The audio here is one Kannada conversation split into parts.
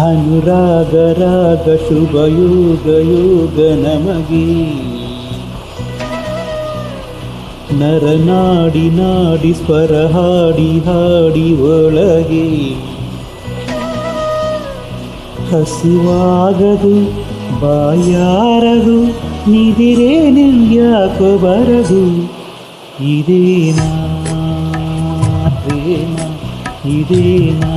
ಅನುರಾಗ ರಾಗ ಶುಭ ಯೋಗ ಯೋಗ ನಮಗೆ ನರನಾಡಿ ನಾಡಿ ಸ್ವರ ಹಾಡಿ ಹಾಡಿ ಒಳಗೆ ಹಸಿವಾಗದು ಬಾಯಾರದು ನಿದಿರೇ ನಿಲ್ಯಾಕೋ ಬರದು ಇದೇನಾ ಪ್ರೇಮ ಇದೇನಾ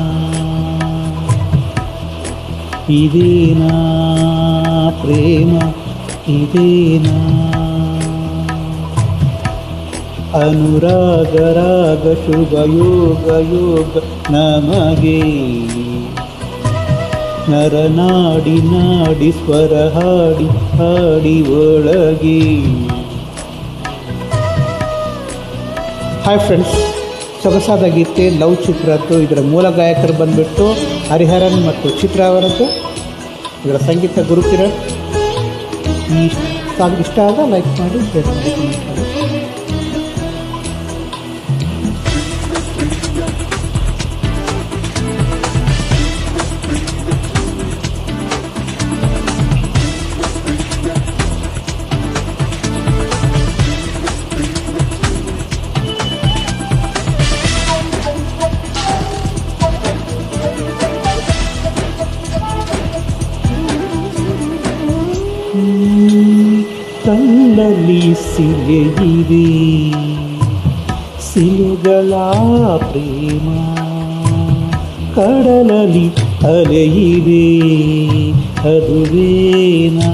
ಇದೇನಾ ಪ್ರೇಮ ಇದೇನಾ ಅನುರಾಗ ರಾಗ ಶುಭ ಯೋಗ ಯೋಗ ನಮಗೆ ನರನಾಡಿ ನಾಡಿ ಸ್ವರ ಹಾಡಿ ಹಾಡಿ ಒಳಗೆ. ಹಾಯ್ ಫ್ರೆಂಡ್ಸ್, ಸೊಗಸಾದ ಗೀತೆ ಲವ್ ಚಿತ್ರದ್ದು. ಇದರ ಮೂಲ ಗಾಯಕರು ಬಂದುಬಿಟ್ಟು ಹರಿಹರನ್ ಮತ್ತು ಚಿತ್ರ ಅವರದ್ದು. ಇದರ ಸಂಗೀತ ಗುರುಕಿರಣ್. ಈ ಸಾಂಗ್ ಇಷ್ಟ ಆಗ ಲೈಕ್ ಮಾಡಿ, ಶೇರ್ ಮಾಡಿ, ಕಮೆಂಟ್ ಮಾಡಿ. ಕಣ್ಣಲ್ಲಿ ಸಿಲೆಯಿದೆ ಸಿಲೆಗಳ ಪ್ರೇಮ, ಕಡಲಲ್ಲಿ ಅಲೆಯಿದೆ ಅದುವೇನಾ.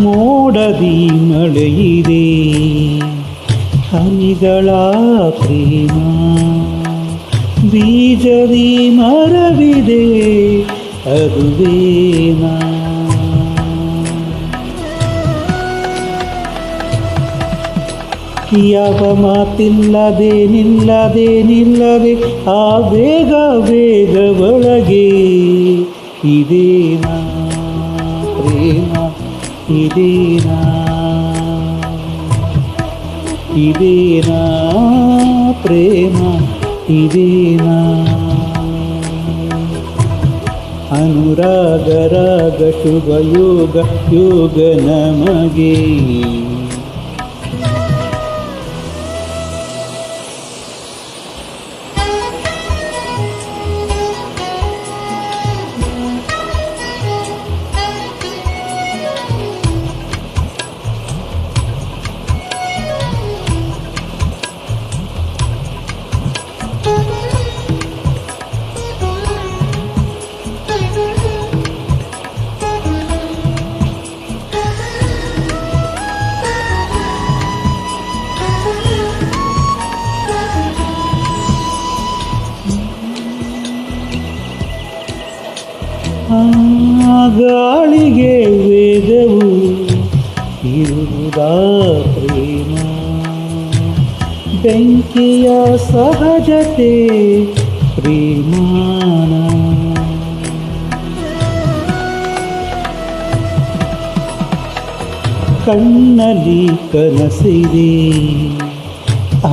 ಮೋಡದಿ ಮಳೆಯಿದೆ ಹನಿಗಳ ಪ್ರೇಮ, ಬೀಜದಿ ಮರವಿದೆ ಅದುವೇನಾ. ಯಾವ ಮಾತಿಲ್ಲದೆ ನಿಲ್ಲದೆ ನಿಲ್ಲದೆ ಆ ಬೇಗ ಬೇಗ ಒಳಗೆ ಇದೇನಾ ಪ್ರೇಮ ಇದೇನಾ ಇದೇನಾ ಪ್ರೇಮ ಇದೇನಾ. ಅನುರಾಗ ರಾಗ ಶುಭ ಯೋಗ ಯೋಗ ನಮಗೆ. ಗಾಳಿಗೆ ವೇಗವು ಇರುವುದಾ ಪ್ರೇಮ, ಬೆಂಕಿಯ ಸಹಜತೆ ಪ್ರೇಮಾನ. ಕಣ್ಣಲ್ಲಿ ಕನಸಿದೆ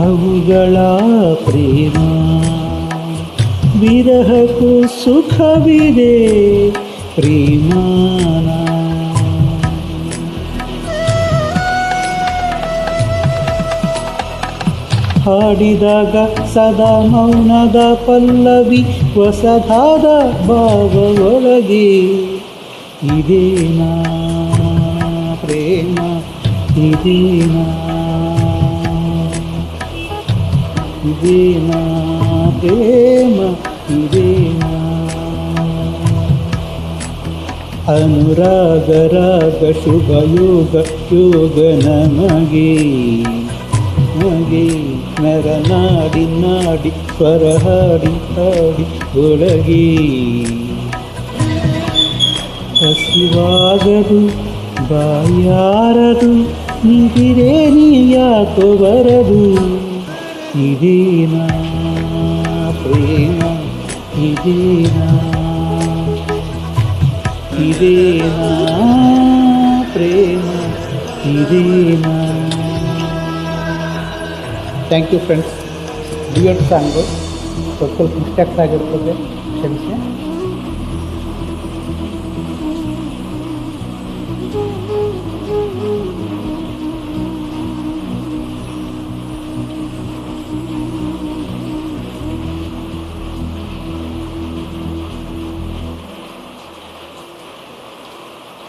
ಅವುಗಳ ಪ್ರೇಮ, ವಿರಹಕ್ಕೂ ಸುಖವಿದೆ ಪ್ರೇಮಾನ. ಹಾಡಿದಾಗ ಸದಾ ಮೌನದ ಪಲ್ಲವಿ ಹೊಸದಾದ ಭಾವ ಒಳಗೆ ಇದೇನಾ ಪ್ರೇಮ ಇದೇನಾ ಇದೇನಾ ಪ್ರೇಮ ಇದೇನಾ. ಅನುರಾಗ ರಾಗ ಶುಭ ಯೋಗ ಯೋಗ ನಮಗೆ ನಗೆ ನರನಾಡಿ ನಾಡಿ ಸ್ವರ ಹಾಡಿ ಹಾಡಿ ಒಳಗೆ ಹಸಿವಾಗದು ಬಾಯಾರದು ನಿಂತಿರೇ ನೀ ಯಾಕೋ ಬರದು ಇದೇನಾ ಪ್ರೇಮ ಇದೇನಾ ಇದೇನಾ ಪ್ರೇಮ ಇದೇನಾ. Thank you friends. Duet song ಸ್ವಲ್ಪ ಮಿಸ್ಟೇಕ್ಸ್ ಆಗಿರ್ತದೆ, ಕ್ಷಮಿಸಿ.